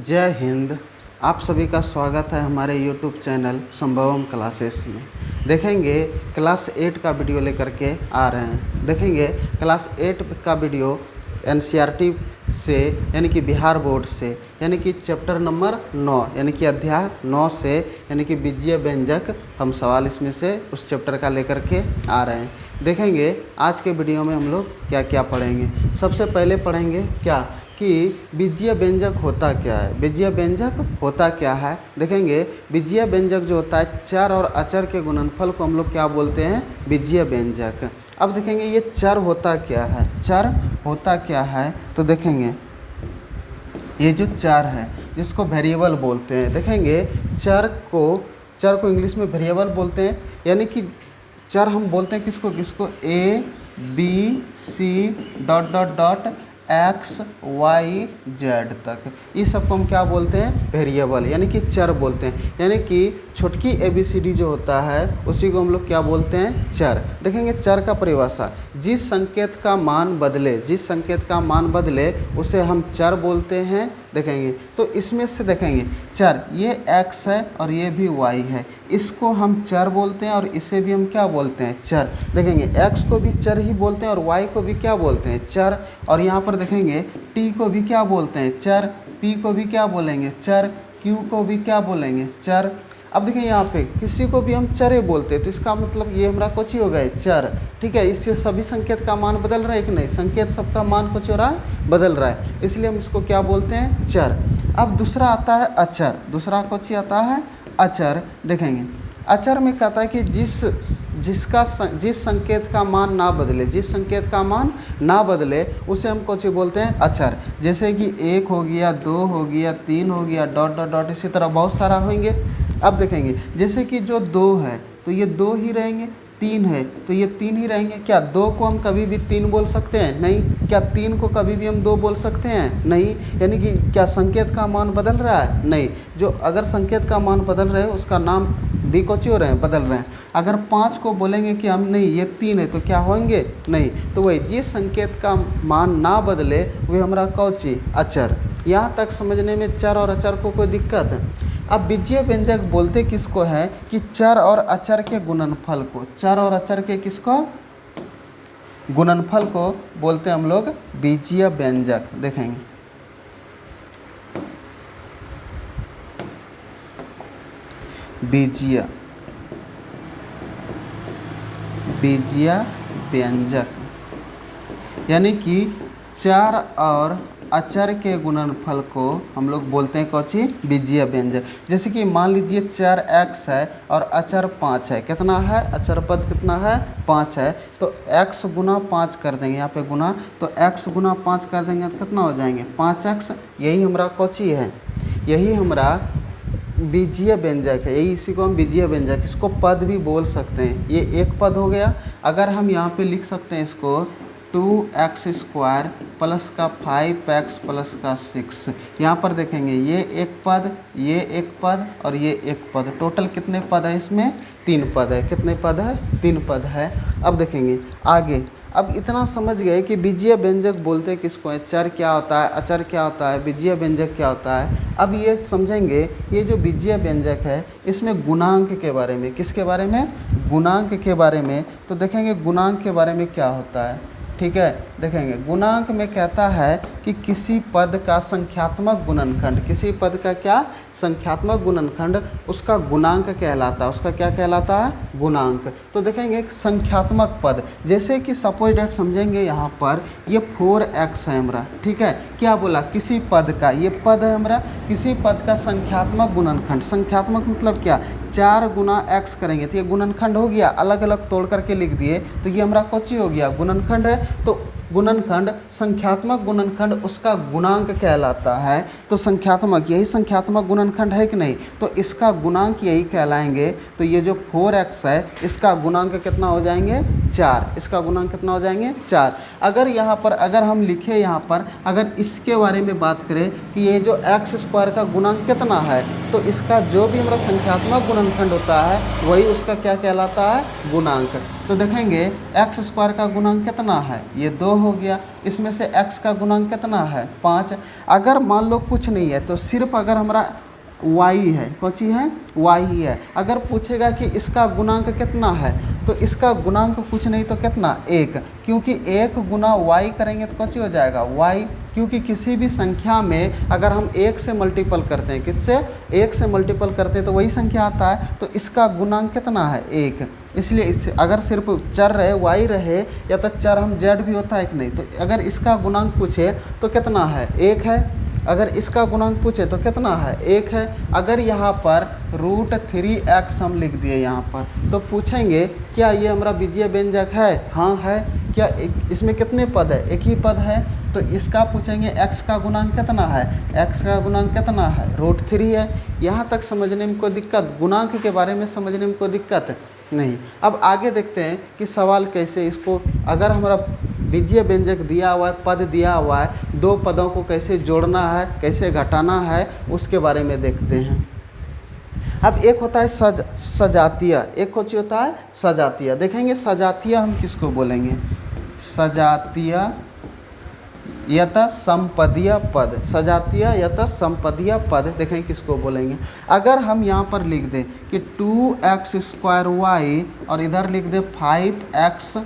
जय हिंद। आप सभी का स्वागत है हमारे YouTube चैनल संभवम क्लासेस में। देखेंगे क्लास 8 का वीडियो लेकर के आ रहे हैं। देखेंगे क्लास 8 का वीडियो NCERT से यानी कि बिहार बोर्ड से यानी कि चैप्टर नंबर 9 यानी कि अध्याय 9 से यानी कि बीजीय व्यंजक हम सवाल इसमें से उस चैप्टर का लेकर के आ रहे हैं। देखेंगे आज के वीडियो में हम लोग क्या क्या पढ़ेंगे। सबसे पहले पढ़ेंगे क्या कि बीजीय व्यंजक होता क्या है। बीजीय व्यंजक होता क्या है देखेंगे। बीजीय व्यंजक जो होता है चर और अचर के गुणनफल को हम लोग क्या बोलते हैं, बीजीय व्यंजक। अब देखेंगे ये चर होता क्या है। चर होता क्या है तो देखेंगे ये जो चर है जिसको वेरिएबल बोलते हैं। देखेंगे चर को इंग्लिश में वेरिएबल बोलते हैं। यानी कि चर हम बोलते हैं किसको A B C dot X Y Z तक, इस सबको हम क्या बोलते हैं, वेरिएबल यानी कि चर बोलते हैं। यानी कि छोटकी ABCD जो होता है उसी को हम लोग क्या बोलते हैं, चर। देखेंगे चर का परिभाषा, जिस संकेत का मान बदले उसे हम चर बोलते हैं। देखेंगे तो इसमें से देखेंगे चर ये x है और ये भी y है, इसको हम चर बोलते हैं और इसे भी हम क्या बोलते हैं, चर। देखेंगे x को भी चर ही बोलते हैं और y को भी क्या बोलते हैं, चर। और यहाँ पर देखेंगे t को भी क्या बोलते हैं, चर। p को भी क्या बोलेंगे, चर। q को भी क्या बोलेंगे, चर। अब देखिए यहाँ पे किसी को भी हम चरे बोलते हैं तो इसका मतलब ये हमारा कुछ ही हो गया चर। ठीक है, इससे सभी संकेत का मान बदल रहा है कि नहीं, संकेत सबका मान कुछ हो रहा है, बदल रहा है, इसलिए हम इसको क्या बोलते हैं, चर। अब दूसरा आता है अचर। दूसरा कुछ ही आता है अचर। देखेंगे अचर में कहता है कि जिस संकेत का मान ना बदले उसे हम कुछ बोलते हैं अचर। जैसे कि 1 हो गया, 2 हो गया, 3 हो गया, डॉट इसी तरह बहुत सारा होंगे। अब देखेंगे जैसे कि जो 2 है तो ये 2 ही रहेंगे, 3 है तो ये 3 ही रहेंगे। क्या 2 को हम कभी भी 3 बोल सकते हैं, नहीं। क्या 3 को कभी भी हम 2 बोल सकते हैं, नहीं। यानी कि क्या संकेत का मान बदल रहा है, नहीं। जो अगर संकेत का मान बदल रहे हैं उसका नाम भी कुछ हो रहे हैं, बदल रहे हैं। अगर 5 को बोलेंगे कि हम नहीं ये 3 है तो क्या होंगे, नहीं। तो वही जिस संकेत का मान ना बदले वे हमारा कौची, अचर। यहाँ तक समझने में चर और अचर को कोई दिक्कत है। अब बीजीय व्यंजक बोलते किसको है कि चर और अचर के गुणनफल को, चर और अचर के किसको, गुणनफल को बोलते हैं हम लोग बीजीय व्यंजक। देखेंगे बीजीय व्यंजक यानी कि चर और अचर के गुणनफल को हम लोग बोलते हैं कौची, बीजीय व्यंजक। जैसे कि मान लीजिए चर x है और अचर 5 है। कितना है, अचर पद कितना है, 5 है। तो x गुना 5 कर देंगे, यहाँ पे गुना, तो x गुना 5 कर देंगे तो कितना हो जाएंगे, 5x। यही हमारा कौची है, यही हमारा बीजीय व्यंजक है, यही इसी को हम बीजीय व्यंजक, इसको पद भी बोल सकते हैं। ये एक पद हो गया। अगर हम यहाँ पे लिख सकते हैं इसको 2x² प्लस का 5x प्लस का 6। यहाँ पर देखेंगे ये एक पद, ये एक पद और ये एक पद, टोटल कितने पद है इसमें, 3 पद है। कितने पद है, 3 पद है। अब देखेंगे आगे। अब इतना समझ गए कि बीजीय व्यंजक बोलते किसको है, चर क्या होता है, अचर क्या होता है, बीजीय व्यंजक क्या होता है। अब ये समझेंगे ये जो बीजीय व्यंजक है इसमें गुणांक के बारे में, किसके बारे में, गुणांक के बारे में। तो देखेंगे गुणांक के बारे में क्या होता है। ठीक है, देखेंगे गुणांक में कहता है कि किसी पद का संख्यात्मक गुणनखंड, किसी पद का क्या, संख्यात्मक गुणनखंड उसका गुणांक कहलाता है। उसका क्या कहलाता है, गुणांक। तो देखेंगे संख्यात्मक पद, जैसे कि सपोज डेट समझेंगे यहाँ पर ये 4x है हमारा। ठीक है, क्या बोला, किसी पद का, ये पद है हमारा, किसी पद का संख्यात्मक गुणनखंड। संख्यात्मक मतलब क्या, 4 गुना x करेंगे तो ये गुणनखंड हो गया, अलग अलग तोड़ करके लिख दिए तो ये हमारा कौची हो गया, गुणनखंड है। तो गुणनखंड, संख्यात्मक गुणनखंड उसका गुणांक कहलाता है। तो संख्यात्मक, यही संख्यात्मक गुणनखंड है कि नहीं, तो इसका गुणांक यही कहलाएंगे। तो ये जो 4x है इसका गुणांक कितना हो जाएंगे, 4। इसका गुणांक कितना हो जाएंगे, 4। अगर यहाँ पर अगर हम लिखे यहाँ पर अगर इसके बारे में बात करें कि ये जो x² का गुणांक कितना है, तो इसका जो भी हमारा संख्यात्मक गुणनखंड होता है वही उसका क्या कहलाता है, गुणांक। तो देखेंगे एक्स स्क्वायर का गुणांक कितना है, ये 2 हो गया। इसमें से एक्स का गुणांक कितना है, 5। अगर मान लो कुछ नहीं है तो सिर्फ अगर हमारा y है, कौन सी है, y ही है। अगर पूछेगा कि इसका गुणांक कितना है तो इसका गुणांक कुछ नहीं तो कितना, 1, क्योंकि 1 गुना y करेंगे तो कौन सी हो जाएगा, y। क्योंकि किसी भी संख्या में अगर हम 1 से मल्टीपल करते हैं, किससे, 1 से मल्टीपल करते हैं तो वही संख्या आता है, तो इसका गुणांक कितना है, 1। इसलिए इस अगर सिर्फ चर रहे, y रहे, या तो चर हम z भी होता है कि नहीं, तो अगर इसका गुणांक पूछे तो कितना है, 1 है। अगर इसका गुणांक पूछे तो कितना है, 1 है। अगर यहाँ पर √3x हम लिख दिए यहाँ पर, तो पूछेंगे क्या ये हमारा बीजीय व्यंजक है, हाँ है। क्या इसमें कितने पद है, एक ही पद है, तो इसका पूछेंगे x का गुणांक कितना है, x का गुणांक कितना है, √3 है। यहाँ तक समझने में कोई दिक्कत, गुणांक के बारे में समझने में कोई दिक्कत नहीं। अब आगे देखते हैं कि सवाल कैसे इसको, अगर हमारा बीजीय व्यंजक दिया हुआ है, पद दिया हुआ है, 2 पदों को कैसे जोड़ना है, कैसे घटाना है, उसके बारे में देखते हैं। अब एक होता है सजातीय, एक कुछ होता है सजातीय। देखेंगे सजातीय हम किसको बोलेंगे, सजातीय यत संपदीय पद, सजातीय यत संपदीय पद देखेंगे किसको बोलेंगे। अगर हम यहाँ पर लिख दें कि 2x² y और इधर लिख दें 5x²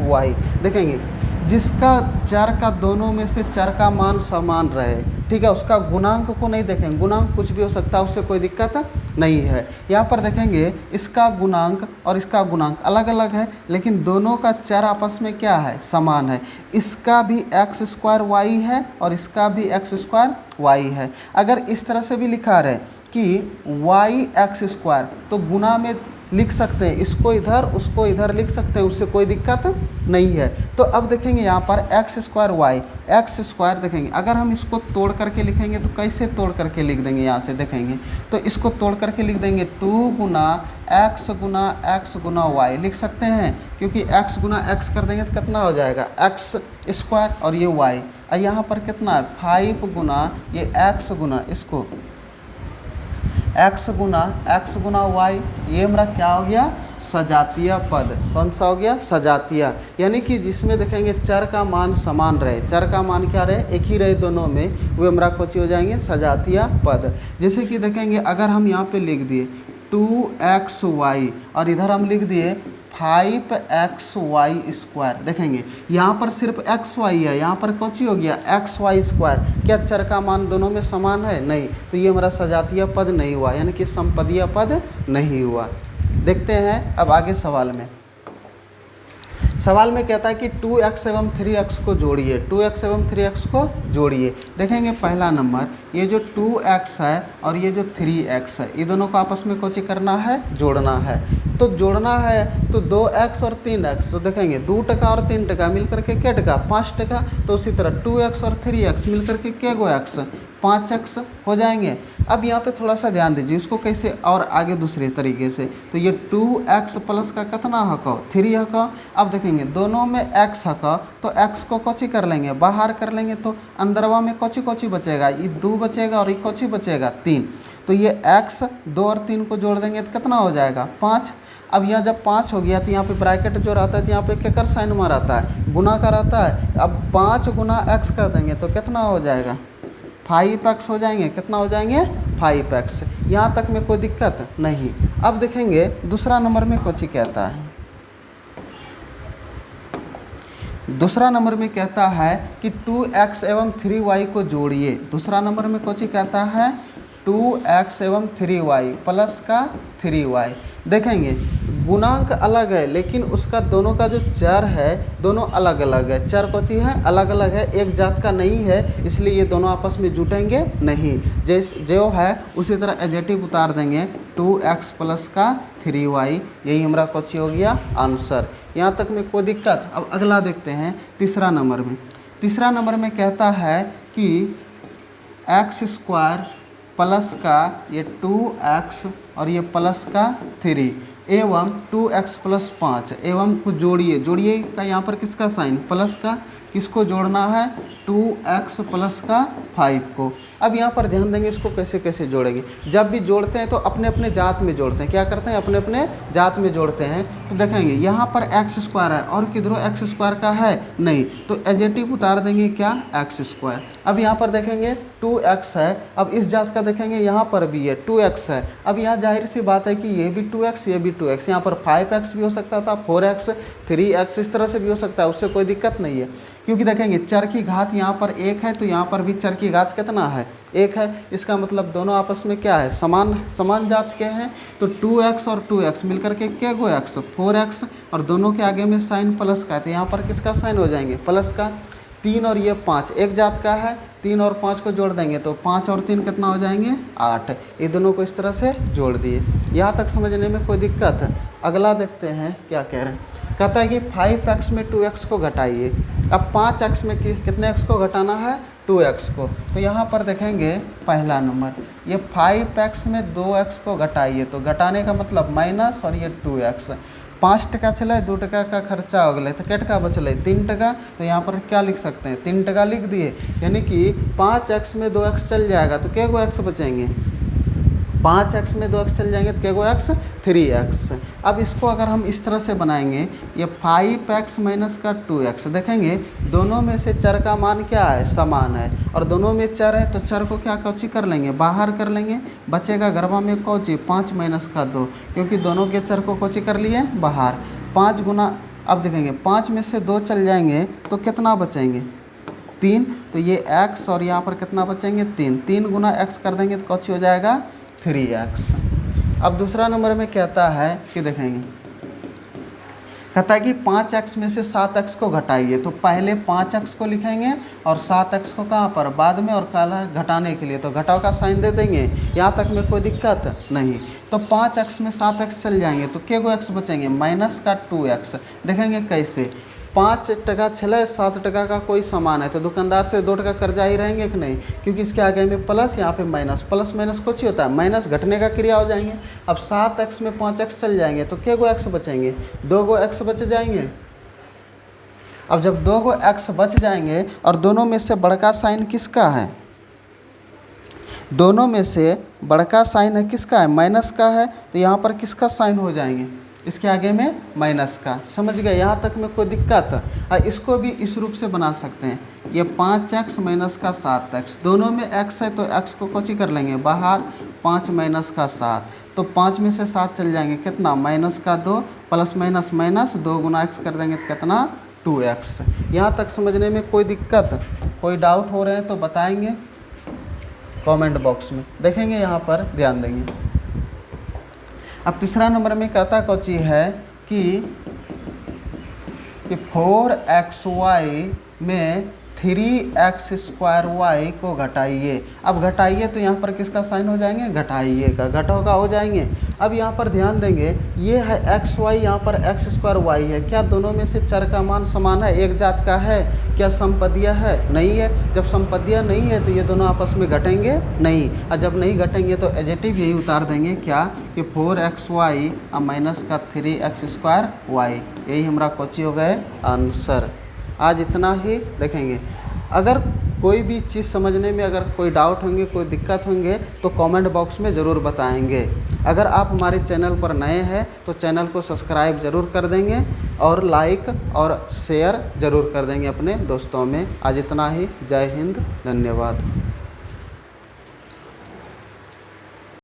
y, देखेंगे जिसका चर का दोनों में से चर का मान समान रहे, ठीक है, उसका गुणांक को नहीं देखेंगे, गुणांक कुछ भी हो सकता है, उससे कोई दिक्कत नहीं है। यहाँ पर देखेंगे इसका गुणांक और इसका गुणांक अलग अलग है, लेकिन दोनों का चर आपस में क्या है, समान है। इसका भी x² y है और इसका भी x² y है। अगर इस तरह से भी लिखा रहे कि yx², तो गुणा में लिख सकते हैं, इसको इधर उसको इधर लिख सकते हैं, उससे कोई दिक्कत नहीं है। तो अब देखेंगे यहाँ पर x² y, x² देखेंगे, अगर हम इसको तोड़ करके लिखेंगे तो कैसे तोड़ करके लिख देंगे, यहाँ से देखेंगे तो इसको तोड़ करके लिख देंगे 2 गुना x गुना y लिख सकते हैं, क्योंकि x गुना x कर देंगे तो कितना हो जाएगा, x² और ये y। और यहाँ पर कितना है, 5 गुना ये x गुना इसको x गुना y, ये हमारा क्या हो गया, सजातीय पद। कौन सा हो गया, सजातीय, यानी कि जिसमें देखेंगे चर का मान समान रहे, चर का मान क्या रहे, एक ही रहे दोनों में, वे हमारा कुछ हो जाएंगे सजातीय पद। जैसे कि देखेंगे अगर हम यहाँ पे लिख दिए 2xy और इधर हम लिख दिए 5xy², देखेंगे यहाँ पर सिर्फ xy है, यहाँ पर कौची हो गया, xy²। क्या चर का मान दोनों में समान है, नहीं, तो ये हमारा सजातीय पद नहीं हुआ, यानी कि संपदीय पद नहीं हुआ। देखते हैं अब आगे सवाल में। सवाल में कहता है कि 2x एवं 3x को जोड़िए, 2x एवं 3x को जोड़िए। देखेंगे पहला नंबर, ये जो 2x है और ये जो 3x है, ये दोनों को आपस में कुछ करना है, जोड़ना है। तो जोड़ना है तो 2x और 3x, तो देखेंगे 2 टका और 3 टका मिल करके क्या टका, 5 टका। तो उसी तरह 2x और 3x मिल करके क्या गो x, 5x हो जाएंगे। अब यहाँ पे थोड़ा सा ध्यान दीजिए, इसको कैसे और आगे दूसरे तरीके से, तो ये 2x प्लस का कितना हक, 3 हक। अब देखेंगे दोनों में x हक, तो x को कोची कर लेंगे, बाहर कर लेंगे, तो अंदरवा में कोची बचेगा, ये 2 बचेगा और ये कोची बचेगा, 3। तो ये x 2 और 3 को जोड़ देंगे तो कितना हो जाएगा, 5। अब यहाँ जब 5 हो गया तो यहाँ पे ब्रैकेट जो रहता है तो यहाँ पे क्या कर साइन मार आता है, गुना का रहता है। अब 5 गुना x कर देंगे तो कितना हो जाएगा, 5x हो जाएंगे, कितना हो जाएंगे, 5x। यहाँ तक में कोई दिक्कत नहीं। अब देखेंगे दूसरा नंबर में कुछ कहता है, दूसरा नंबर में कहता है कि 2x एवं 3y को जोड़िए। दूसरा नंबर में कुछ कहता है 2x एवं 3y प्लस का 3y। देखेंगे गुणांक अलग है, लेकिन उसका दोनों का जो चर है दोनों अलग अलग है, चर कौन सी है, अलग अलग है, एक जात का नहीं है, इसलिए ये दोनों आपस में जुटेंगे नहीं। जैसे जो है उसी तरह एडजेक्टिव उतार देंगे, 2x प्लस का 3y, यही हमारा कौन सी हो गया, आंसर। यहाँ तक में कोई दिक्कत। अब अगला देखते हैं तीसरा नंबर में। तीसरा नंबर में कहता है कि x² प्लस का ये 2x और ये प्लस का 3 एवं 2x प्लस 5 एवं को जोड़िए। जोड़िए का यहाँ पर किसका साइन, प्लस का, किसको जोड़ना है, 2x प्लस का 5 को। अब यहाँ पर ध्यान देंगे इसको कैसे कैसे जोड़ेंगे। जब भी जोड़ते हैं तो अपने अपने जात में जोड़ते हैं, क्या करते हैं, अपने अपने जात में जोड़ते हैं। तो देखेंगे यहाँ पर एक्स स्क्वायर है और किधरों एक्स स्क्वायर का है नहीं, तो एडजेटिव उतार देंगे क्या, एक्स स्क्वायर। अब यहाँ पर देखेंगे 2x है, अब इस जात का देखेंगे यहाँ पर भी है 2x है। अब यहाँ जाहिर सी बात है कि ये भी 2x ये भी 2x, यहाँ पर 5x भी हो सकता था, 4x 3x इस तरह से भी हो सकता है, उससे कोई दिक्कत नहीं है। क्योंकि देखेंगे चर की घात यहाँ पर 1 है तो यहाँ पर भी चर की घात कितना है, 1 है। इसका मतलब दोनों आपस में क्या है, समान जात के हैं। तो 2x और 2x मिलकर के क्या गो x, 4x, और दोनों के आगे में साइन प्लस का है तो यहाँ पर किसका साइन हो जाएंगे, प्लस का। 3 और ये 5 एक जात का है, 3 और 5 को जोड़ देंगे तो 5 और 3 कितना हो जाएंगे, 8। ये दोनों को इस तरह से जोड़ दिए। यहाँ तक समझने में कोई दिक्कत है। अगला देखते हैं क्या कह रहे हैं। कहता है कि 5x में 2x को घटाइए। अब 5x में कितने x को घटाना है, 2x को। तो यहाँ पर देखेंगे पहला नंबर, ये 5x में 2x को घटाइए, तो घटाने का मतलब माइनस, और ये 2x। 5 टका चले, 2 टका का खर्चा हो गए तो क्या टका बचल, 3 टका। तो यहाँ पर क्या लिख सकते हैं, 3 टका लिख दिए। यानी कि 5x में 2x चल जाएगा तो क्या गो x बचेंगे, 5x में 2x चल जाएंगे तो क्या गो x, 3x। अब इसको अगर हम इस तरह से बनाएंगे, ये 5x माइनस का 2x, देखेंगे दोनों में से चर का मान क्या है, समान है, और दोनों में चर है तो चर को क्या कौची कर लेंगे, बाहर कर लेंगे। बचेगा गरबा में कौची, 5 माइनस का 2, क्योंकि दोनों के चर को कौची कर लिए, बाहर। 5 गुना, अब देखेंगे 5 में से 2 चल जाएंगे तो कितना बचेंगे, 3। तो ये x और यहाँ पर कितना बचेंगे, 3। 3 गुना x कर देंगे तो कौची हो जाएगा, 3x। अब दूसरा नंबर में कहता है कि देखेंगे, कहता है कि 5x में से 7x को घटाइए। तो पहले 5x को लिखेंगे और 7x को कहाँ पर, बाद में, और काला घटाने के लिए तो घटाव का साइन दे देंगे। यहाँ तक में कोई दिक्कत नहीं। तो 5x में 7x चल जाएंगे तो क्या गो x बचेंगे, माइनस का 2x। देखेंगे कैसे, 5 टका छले, 7 टका का कोई सामान है तो दुकानदार से 2 टका कर्जा ही रहेंगे कि नहीं, क्योंकि इसके आगे में प्लस, यहाँ पे माइनस। प्लस माइनस कुछ ही होता है, माइनस घटने का क्रिया हो जाएंगे। अब 7x में 5x चल जाएंगे तो क्या गो x बचेंगे, 2 गो x बच जाएंगे। अब जब 2 गो x बच जाएंगे और दोनों में से बड़का साइन किसका है, दोनों में से बड़का साइन है किसका है, माइनस का है, तो यहाँ पर किसका साइन हो जाएंगे, इसके आगे में माइनस का। समझ गए, यहाँ तक में कोई दिक्कत है। इसको भी इस रूप से बना सकते हैं, ये 5x माइनस का 7x, दोनों में x है तो x को कोची कर लेंगे बाहर, 5 माइनस का 7। तो 5 में से 7 चल जाएंगे कितना, माइनस का 2, प्लस माइनस माइनस, 2 गुना x कर देंगे तो कितना, 2x। यहाँ तक समझने में कोई दिक्कत, कोई डाउट हो रहे हैं तो बताएंगे कमेंट बॉक्स में। देखेंगे यहाँ पर ध्यान देंगे। अब तीसरा नंबर में कहता कौची है कि 4xy में 3x स्क्वायर y को घटाइए। अब घटाइए तो यहाँ पर किसका साइन हो जाएंगे, घटाइए का, घटाओ का हो जाएंगे। अब यहाँ पर ध्यान देंगे, ये है xy, यहाँ पर x स्क्वायर y है। क्या दोनों में से चर का मान समान है, एक जात का है, क्या समपदीय है, नहीं है। जब समपदीय नहीं है तो ये दोनों आपस में घटेंगे नहीं, और जब नहीं घटेंगे तो एडजेटिव यही उतार देंगे क्या, कि 4xy माइनस का 3x स्क्वायर y। यही हमारा कोची हो गए आंसर। आज इतना ही देखेंगे। अगर कोई भी चीज़ समझने में अगर कोई डाउट होंगे, कोई दिक्कत होंगे तो कमेंट बॉक्स में ज़रूर बताएंगे। अगर आप हमारे चैनल पर नए हैं तो चैनल को सब्सक्राइब ज़रूर कर देंगे और लाइक और शेयर ज़रूर कर देंगे अपने दोस्तों में। आज इतना ही। जय हिंद, धन्यवाद।